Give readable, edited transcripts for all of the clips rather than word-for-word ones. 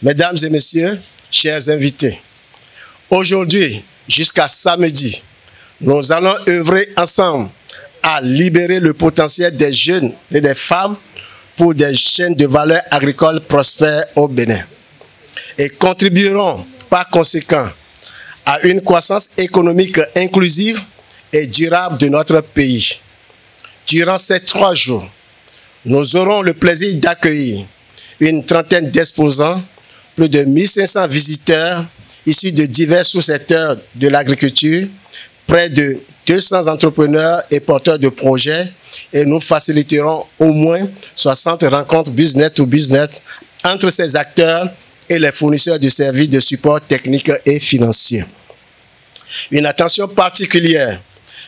Mesdames et messieurs, chers invités, aujourd'hui jusqu'à samedi, nous allons œuvrer ensemble à libérer le potentiel des jeunes et des femmes pour des chaînes de valeur agricole prospères au Bénin et contribueront par conséquent à une croissance économique inclusive et durable de notre pays. Durant ces 3 jours, nous aurons le plaisir d'accueillir une trentaine d'exposants, plus de 1500 visiteurs issus de divers sous-secteurs de l'agriculture, près de 200 entrepreneurs et porteurs de projets, et nous faciliterons au moins 60 rencontres business to business entre ces acteurs et les fournisseurs de services de support technique et financier. Une attention particulière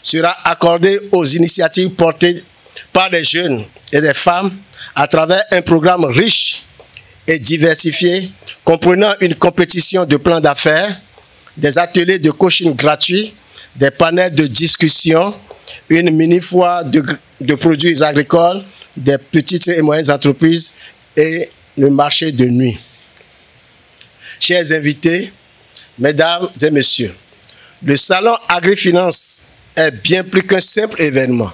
sera accordée aux initiatives portées par des jeunes et des femmes à travers un programme riche et diversifié, comprenant une compétition de plans d'affaires, des ateliers de coaching gratuits, des panels de discussion, une mini-foire de produits agricoles, des petites et moyennes entreprises et le marché de nuit. Chers invités, mesdames et messieurs, le salon Agri-Finance est bien plus qu'un simple événement.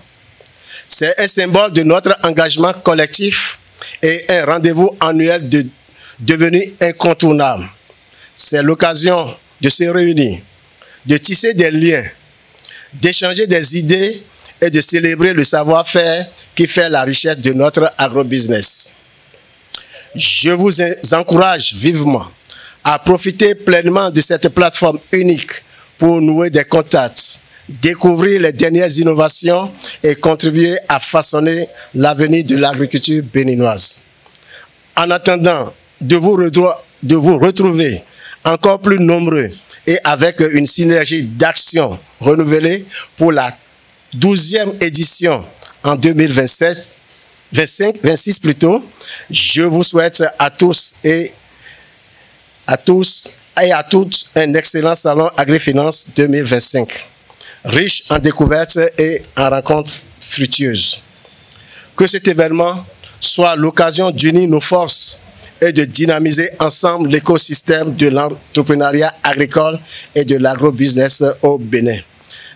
C'est un symbole de notre engagement collectif et un rendez-vous annuel devenu incontournable. C'est l'occasion de se réunir, de tisser des liens, d'échanger des idées et de célébrer le savoir-faire qui fait la richesse de notre agrobusiness. Je vous encourage vivement à profiter pleinement de cette plateforme unique pour nouer des contacts, découvrir les dernières innovations et contribuer à façonner l'avenir de l'agriculture béninoise. En attendant de vous retrouver encore plus nombreux et avec une synergie d'action renouvelée pour la 12e édition en 2026 plutôt, je vous souhaite à tous et à toutes un excellent salon Agri-Finance 2025, riche en découvertes et en rencontres fructueuses. Que cet événement soit l'occasion d'unir nos forces et de dynamiser ensemble l'écosystème de l'entrepreneuriat agricole et de l'agrobusiness au Bénin.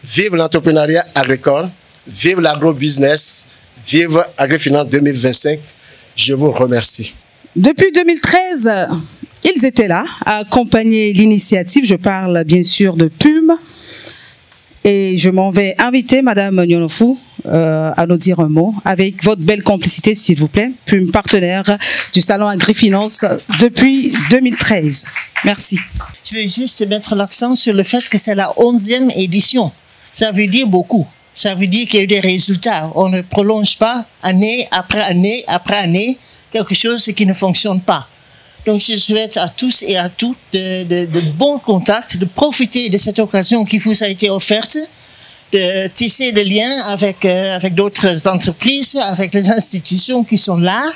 Vive l'entrepreneuriat agricole, vive l'agrobusiness, vive Agri-Finance 2025. Je vous remercie. Depuis 2013, ils étaient là à accompagner l'initiative. Je parle bien sûr de PUM. Et je m'en vais inviter Madame Nyonofou à nous dire un mot avec votre belle complicité, s'il vous plaît. PUM, partenaire du Salon Agri-Finance depuis 2013. Merci. Je vais juste mettre l'accent sur le fait que c'est la 11e édition. Ça veut dire beaucoup. Ça veut dire qu'il y a eu des résultats. On ne prolonge pas année après année après année quelque chose qui ne fonctionne pas. Donc, je souhaite à tous et à toutes de bons contacts, de profiter de cette occasion qui vous a été offerte, de tisser des liens avec d'autres entreprises, avec les institutions qui sont là.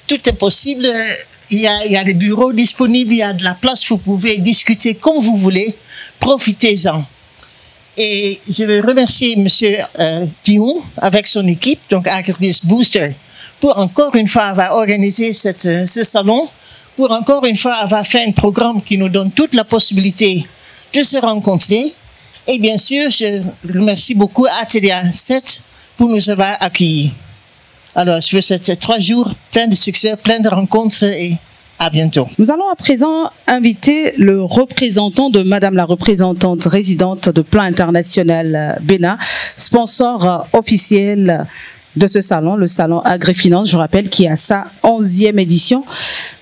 Tout est possible. Il y a des bureaux disponibles, il y a de la place, vous pouvez discuter comme vous voulez. Profitez-en. Et je veux remercier M. Dion avec son équipe, donc Agribusiness Booster, pour encore une fois avoir organisé ce salon, pour encore une fois avoir fait un programme qui nous donne toute la possibilité de se rencontrer. Et bien sûr, je remercie beaucoup ATDA 7 pour nous avoir accueillis. Alors, je vous souhaite 3 jours plein de succès, plein de rencontres et à bientôt. Nous allons à présent inviter le représentant de Madame la représentante résidente de Plan International Bénin, sponsor officiel de ce salon, le salon Agri-Finance, je rappelle, qui a sa 11e édition.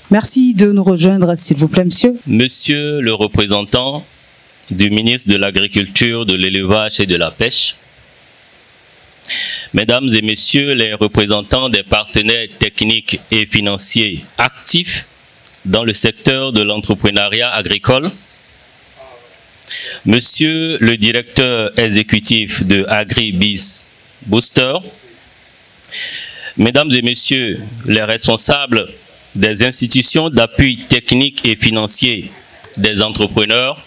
Merci de nous rejoindre, s'il vous plaît, monsieur. Monsieur le représentant du ministre de l'Agriculture, de l'Élevage et de la Pêche, Mesdames et Messieurs les représentants des partenaires techniques et financiers actifs dans le secteur de l'entrepreneuriat agricole, Monsieur le directeur exécutif de Agribusiness Booster, Mesdames et Messieurs les responsables des institutions d'appui technique et financier des entrepreneurs,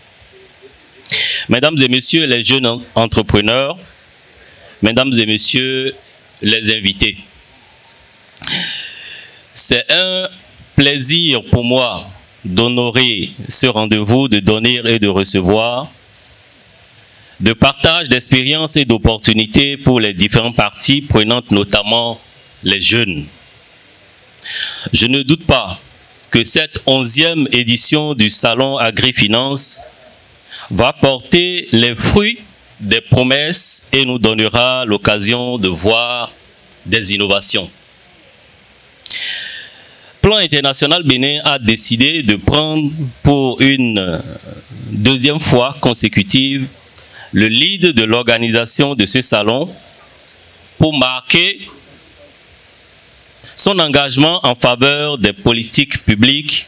Mesdames et Messieurs les jeunes entrepreneurs, Mesdames et Messieurs les invités. C'est un plaisir pour moi d'honorer ce rendez-vous, de donner et de recevoir, de partage d'expériences et d'opportunités pour les différentes parties prenantes, notamment les jeunes. Je ne doute pas que cette 11e édition du Salon Agri-Finance va porter les fruits des promesses et nous donnera l'occasion de voir des innovations. Plan International Bénin a décidé de prendre pour une deuxième fois consécutive le lead de l'organisation de ce salon pour marquer son engagement en faveur des politiques publiques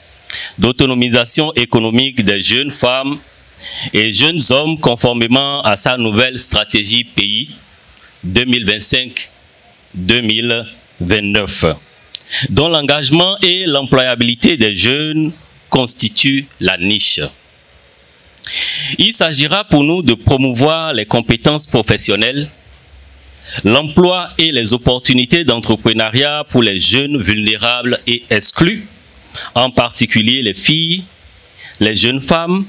d'autonomisation économique des jeunes femmes et jeunes hommes conformément à sa nouvelle stratégie pays 2025-2029, dont l'engagement et l'employabilité des jeunes constituent la niche. Il s'agira pour nous de promouvoir les compétences professionnelles, l'emploi et les opportunités d'entrepreneuriat pour les jeunes vulnérables et exclus, en particulier les filles, les jeunes femmes,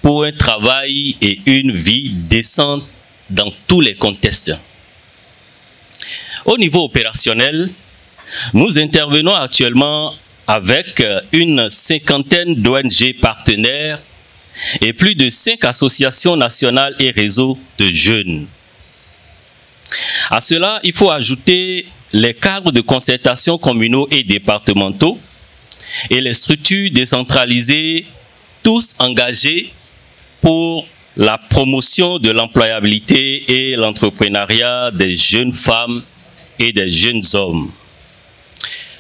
pour un travail et une vie décente dans tous les contextes. Au niveau opérationnel, nous intervenons actuellement avec une 50aine d'ONG partenaires et plus de 5 associations nationales et réseaux de jeunes. À cela, il faut ajouter les cadres de concertation communaux et départementaux et les structures décentralisées, tous engagés pour la promotion de l'employabilité et l'entrepreneuriat des jeunes femmes et des jeunes hommes.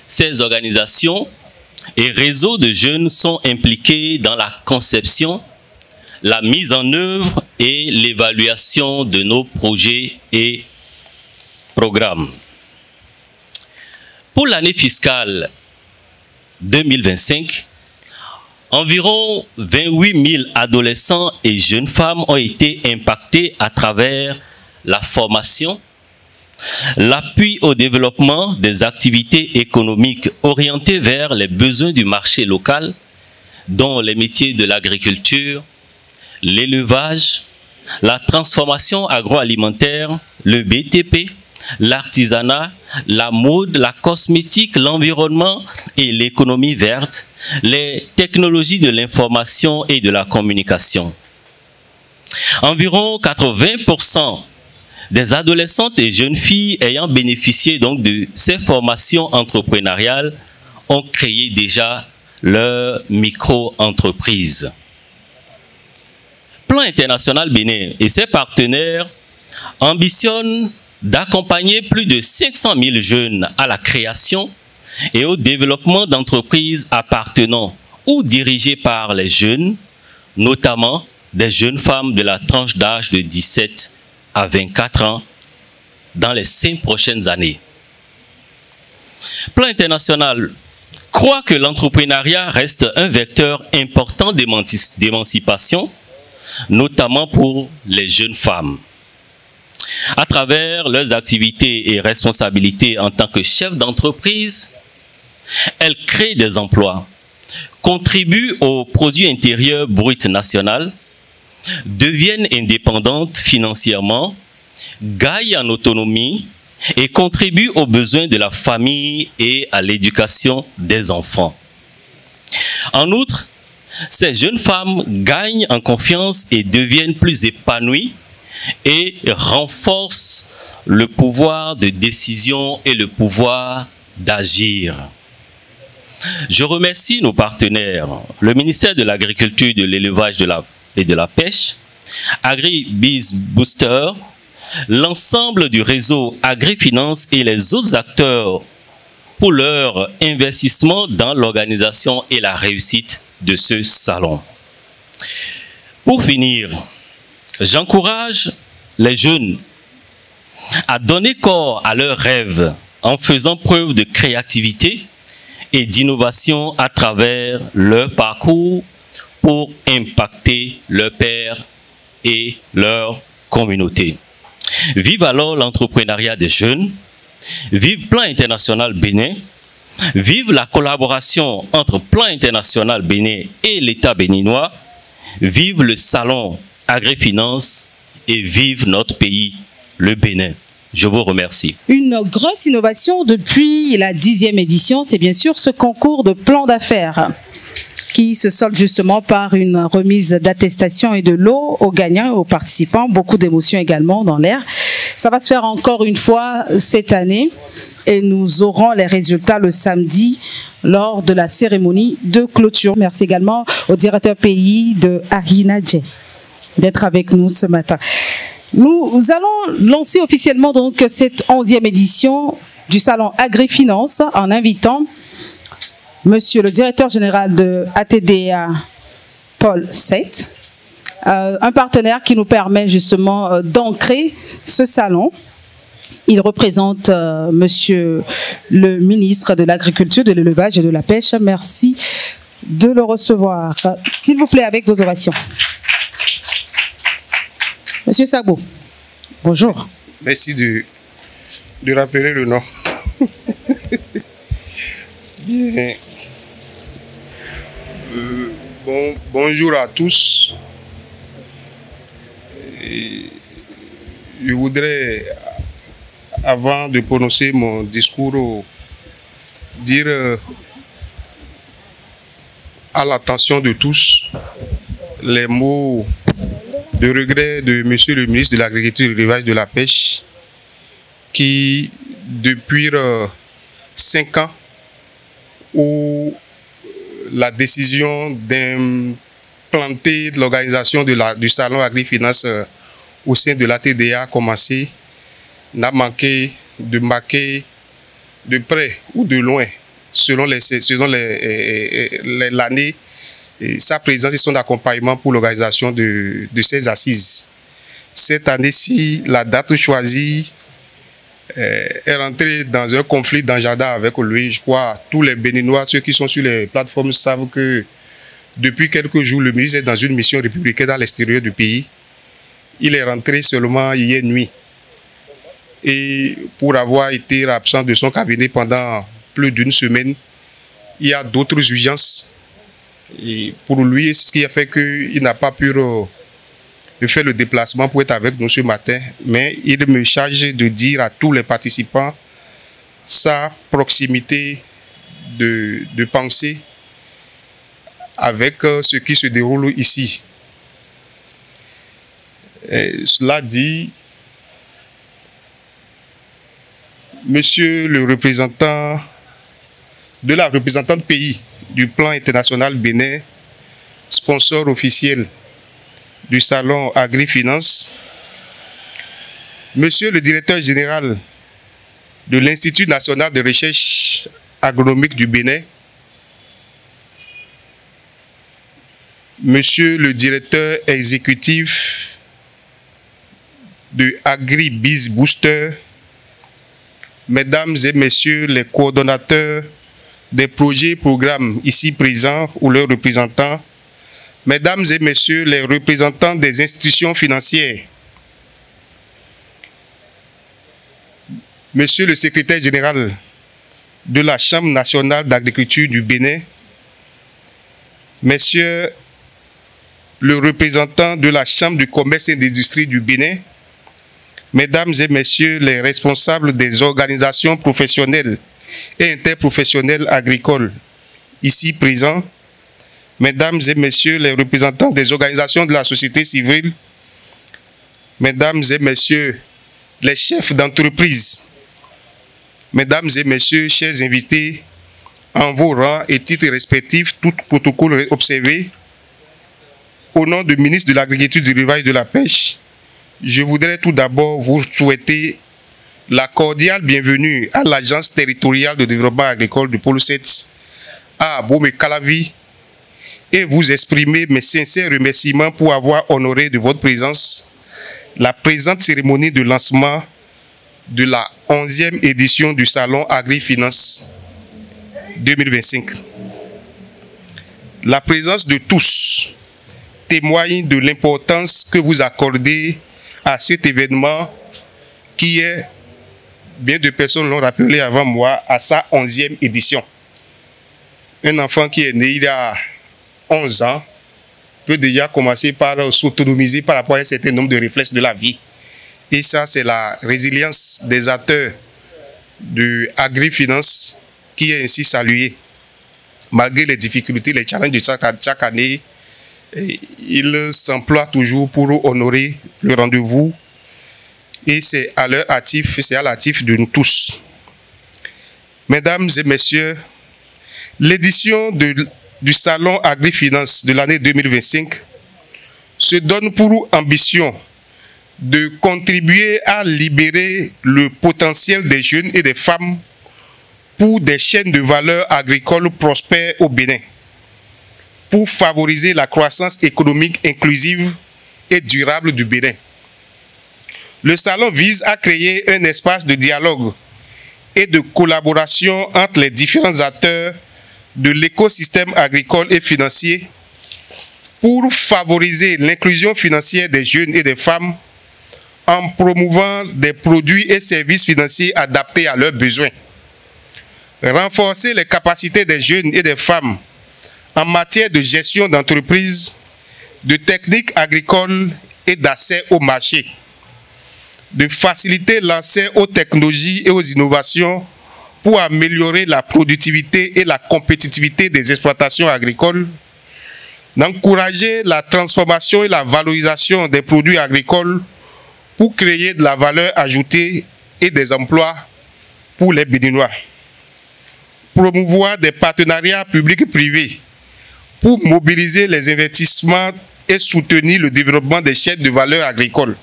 Ces organisations et réseaux de jeunes sont impliqués dans la conception, la mise en œuvre et l'évaluation de nos projets et programmes. Pour l'année fiscale 2025, environ 28 000 adolescents et jeunes femmes ont été impactés à travers la formation, l'appui au développement des activités économiques orientées vers les besoins du marché local, dont les métiers de l'agriculture, l'élevage, la transformation agroalimentaire, le BTP, l'artisanat, la mode, la cosmétique, l'environnement et l'économie verte, les technologies de l'information et de la communication. Environ 80% des adolescentes et jeunes filles ayant bénéficié donc de ces formations entrepreneuriales ont créé déjà leur micro-entreprise. Plan International Bénin et ses partenaires ambitionnent d'accompagner plus de 500 000 jeunes à la création et au développement d'entreprises appartenant ou dirigées par les jeunes, notamment des jeunes femmes de la tranche d'âge de 17 à 24 ans dans les 5 prochaines années. Plan International croit que l'entrepreneuriat reste un vecteur important d'émancipation, notamment pour les jeunes femmes. À travers leurs activités et responsabilités en tant que chef d'entreprise, elles créent des emplois, contribuent au produit intérieur brut national, deviennent indépendantes financièrement, gagnent en autonomie et contribuent aux besoins de la famille et à l'éducation des enfants. En outre, ces jeunes femmes gagnent en confiance et deviennent plus épanouies et renforcent le pouvoir de décision et le pouvoir d'agir. Je remercie nos partenaires, le ministère de l'Agriculture, de l'Élevage et de la Pêche, AgriBiz Booster, l'ensemble du réseau Agri-Finance et les autres acteurs pour leur investissement dans l'organisation et la réussite de ce salon. Pour finir, j'encourage les jeunes à donner corps à leurs rêves en faisant preuve de créativité et d'innovation à travers leur parcours pour impacter leur pairs et leur communauté. Vive alors l'entrepreneuriat des jeunes, vive Plan International Bénin Vive la collaboration entre Plan International Bénin et l'État béninois. Vive le salon Agrifinance et vive notre pays, le Bénin. Je vous remercie. Une grosse innovation depuis la 10e édition, c'est bien sûr ce concours de plan d'affaires qui se solde justement par une remise d'attestation et de lots aux gagnants et aux participants. Beaucoup d'émotions également dans l'air. Ça va se faire encore une fois cette année et nous aurons les résultats le samedi lors de la cérémonie de clôture. Merci également au directeur pays de Arinadje d'être avec nous ce matin. Nous allons lancer officiellement donc cette 11e édition du salon Agrifinance en invitant Monsieur le directeur général de ATDA, Paul Seit, un partenaire qui nous permet justement d'ancrer ce salon. Il représente Monsieur le ministre de l'Agriculture, de l'Élevage et de la Pêche. Merci de le recevoir. S'il vous plaît, avec vos ovations. Monsieur Sabo, bonjour. Merci de rappeler le nom. Bien. Bonjour à tous. Et je voudrais, avant de prononcer mon discours, dire à l'attention de tous les mots de regret de Monsieur le ministre de l'Agriculture, de l'Élevage et de la Pêche, qui, depuis 5 ans, où la décision d'implanter l'organisation du salon Agrifinance au sein de l'ATDA a commencé, n'a manqué de marquer de près ou de loin, selon l'année, sa présence et son accompagnement pour l'organisation de ces assises. Cette année-ci, la date choisie est rentrée dans un conflit d'agenda avec lui. Je crois tous les Béninois, ceux qui sont sur les plateformes, savent que depuis quelques jours, le ministre est dans une mission républicaine à l'extérieur du pays. Il est rentré seulement hier nuit. Et pour avoir été absent de son cabinet pendant plus d'1 semaine, il y a d'autres urgences. Et pour lui, ce qui a fait qu'il n'a pas pu faire le déplacement pour être avec nous ce matin. Mais il me charge de dire à tous les participants sa proximité de pensée avec ce qui se déroule ici. Et cela dit, Monsieur le représentant de la représentante pays du Plan International Bénin, sponsor officiel du salon Agrifinance, Monsieur le directeur général de l'Institut national de recherche agronomique du Bénin, Monsieur le directeur exécutif de AgriBiz Booster, Mesdames et Messieurs les coordonnateurs des projets et programmes ici présents ou leurs représentants, Mesdames et Messieurs les représentants des institutions financières, Monsieur le secrétaire général de la Chambre nationale d'agriculture du Bénin, Messieurs le représentant de la Chambre du commerce et d'industrie du Bénin, Mesdames et Messieurs les responsables des organisations professionnelles et interprofessionnelles agricoles ici présents, Mesdames et Messieurs les représentants des organisations de la société civile, Mesdames et Messieurs les chefs d'entreprise, Mesdames et Messieurs, chers invités, en vos rangs et titres respectifs, tout protocole observé, au nom du ministre de l'Agriculture, de l'Élevage et de la Pêche, je voudrais tout d'abord vous souhaiter la cordiale bienvenue à l'Agence territoriale de développement agricole du Pôle 7 à Abomey-Calavi et vous exprimer mes sincères remerciements pour avoir honoré de votre présence la présente cérémonie de lancement de la 11e édition du Salon Agrifinance 2025. La présence de tous témoigne de l'importance que vous accordez à cet événement qui est bien de personnes l'ont rappelé avant moi, à sa 11e édition. Un enfant qui est né il y a 11 ans peut déjà commencer par s'autonomiser par rapport à un certain nombre de réflexes de la vie. Et ça, c'est la résilience des acteurs de Agri-Finance qui est ainsi saluée. Malgré les difficultés, les challenges de chaque année, ils s'emploient toujours pour honorer le rendez-vous. Et c'est à leur actif, c'est à l'actif de nous tous. Mesdames et messieurs, l'édition du Salon Agri-Finance de l'année 2025 se donne pour ambition de contribuer à libérer le potentiel des jeunes et des femmes pour des chaînes de valeur agricoles prospères au Bénin, pour favoriser la croissance économique inclusive et durable du Bénin. Le salon vise à créer un espace de dialogue et de collaboration entre les différents acteurs de l'écosystème agricole et financier pour favoriser l'inclusion financière des jeunes et des femmes en promouvant des produits et services financiers adaptés à leurs besoins. Renforcer les capacités des jeunes et des femmes en matière de gestion d'entreprise, de techniques agricoles et d'accès au marché. De faciliter l'accès aux technologies et aux innovations pour améliorer la productivité et la compétitivité des exploitations agricoles, d'encourager la transformation et la valorisation des produits agricoles pour créer de la valeur ajoutée et des emplois pour les Béninois. Promouvoir des partenariats publics-privés pour mobiliser les investissements et soutenir le développement des chaînes de valeur agricoles.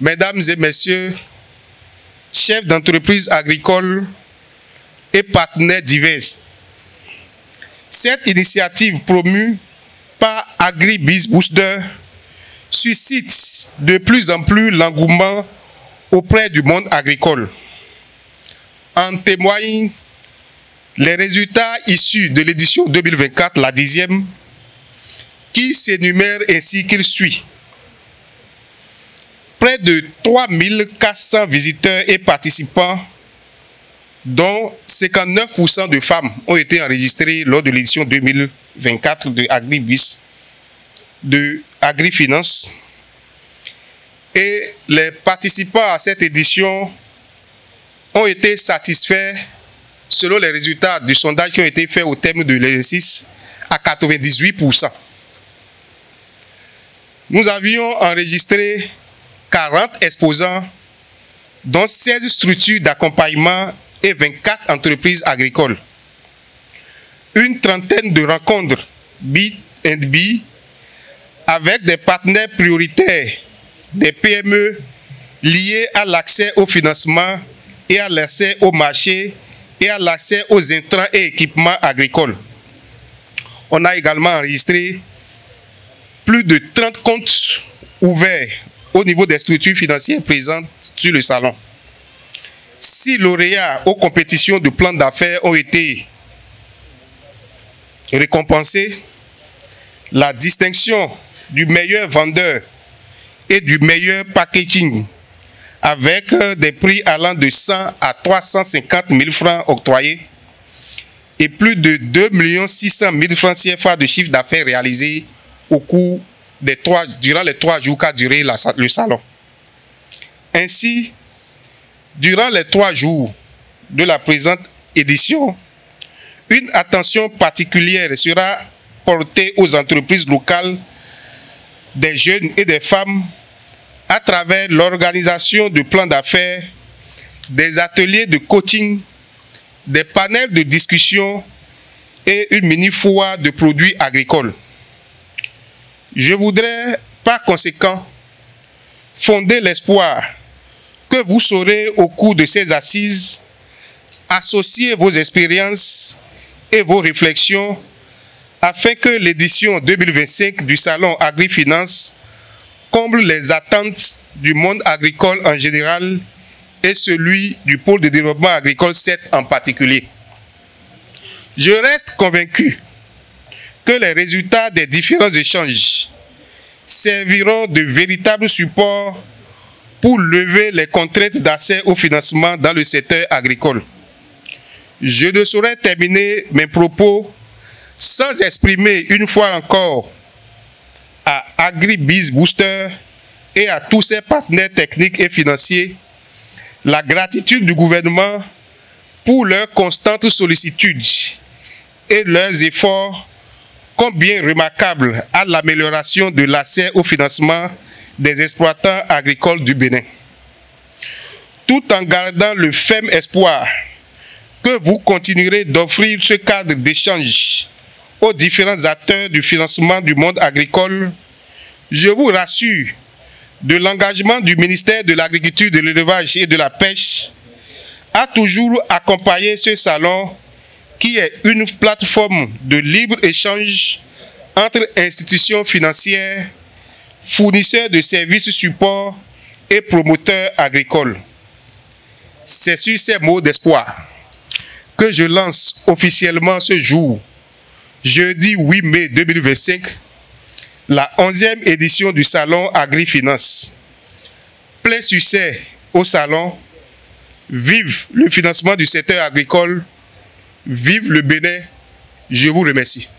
Mesdames et messieurs, chefs d'entreprise agricoles et partenaires divers, cette initiative promue par AgriBiz Booster suscite de plus en plus l'engouement auprès du monde agricole. En témoignent les résultats issus de l'édition 2024, la 10e, qui s'énumèrent ainsi qu'il suit. Près de 3400 visiteurs et participants, dont 59% de femmes, ont été enregistrés lors de l'édition 2024 de AgriBiz, de Agri-Finance. Et les participants à cette édition ont été satisfaits, selon les résultats du sondage qui ont été faits au terme de l'exercice, à 98%. Nous avions enregistré 40 exposants, dont 16 structures d'accompagnement et 24 entreprises agricoles. Une trentaine de rencontres B&B avec des partenaires prioritaires, des PME liés à l'accès au financement et à l'accès au marché et à l'accès aux intrants et équipements agricoles. On a également enregistré plus de 30 comptes ouverts au niveau des structures financières présentes sur le salon. 6 lauréats aux compétitions de plans d'affaires ont été récompensés. La distinction du meilleur vendeur et du meilleur packaging, avec des prix allant de 100 à 350 000 francs octroyés et plus de 2 600 000 francs CFA de chiffre d'affaires réalisés au cours durant les 3 jours qu'a duré le salon. Ainsi, durant les 3 jours de la présente édition, une attention particulière sera portée aux entreprises locales, des jeunes et des femmes à travers l'organisation de plans d'affaires, des ateliers de coaching, des panels de discussion et une mini-foire de produits agricoles. Je voudrais, par conséquent, fonder l'espoir que vous saurez au cours de ces assises associer vos expériences et vos réflexions afin que l'édition 2025 du Salon Agri-Finance comble les attentes du monde agricole en général et celui du pôle de développement agricole 7 en particulier. Je reste convaincu que les résultats des différents échanges serviront de véritable support pour lever les contraintes d'accès au financement dans le secteur agricole. Je ne saurais terminer mes propos sans exprimer une fois encore à AgriBiz Booster et à tous ses partenaires techniques et financiers la gratitude du gouvernement pour leur constante sollicitude et leurs efforts combien remarquables à l'amélioration de l'accès au financement des exploitants agricoles du Bénin. Tout en gardant le ferme espoir que vous continuerez d'offrir ce cadre d'échange aux différents acteurs du financement du monde agricole, je vous rassure de l'engagement du ministère de l'Agriculture, de l'Élevage et de la Pêche a toujours accompagné ce salon qui est une plateforme de libre-échange entre institutions financières, fournisseurs de services support et promoteurs agricoles. C'est sur ces mots d'espoir que je lance officiellement ce jour, jeudi 8 mai 2025, la 11e édition du Salon Agri-Finance. Plein succès au Salon. Vive le financement du secteur agricole. Vive le Bénin. Je vous remercie.